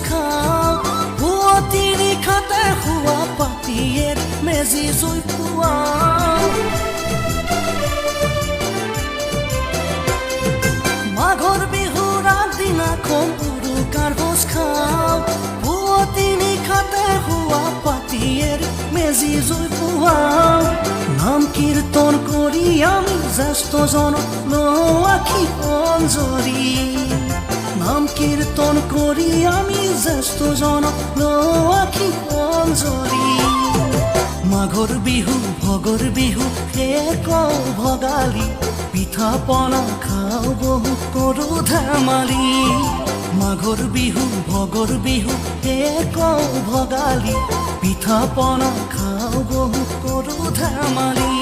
খাওঁ পুৱতি নিশাতে শোৱা পাতিয়ে মেজি জুই পুৱাওঁ মাঘৰ বিহুৰ আগদিনাখন উৰুকাৰ ভোজ খাওঁ পুৱতি নিশাতে শোৱা পাতিয়ে মেজি জুই পুৱাওঁ নাম কীৰ্তন কৰি আমি জ্যেষ্ঠজনক লওঁ আশী অঞ্জলি নাম কীৰ্তন কৰি আমি জ্যেষ্ঠজনক লওঁ আশী অঞ্জলি মাঘৰ বিহু ভোগৰ বিহু সেয়ে কওঁ ভগালী পিঠা পনা খাওঁ বহু কৰোঁ ধেমালি মাঘৰ বিহু ভোগৰ বিহু সেয়ে কওঁ ভগালী পিঠা পনা খাওঁ বহু কৰোঁ ধেমালি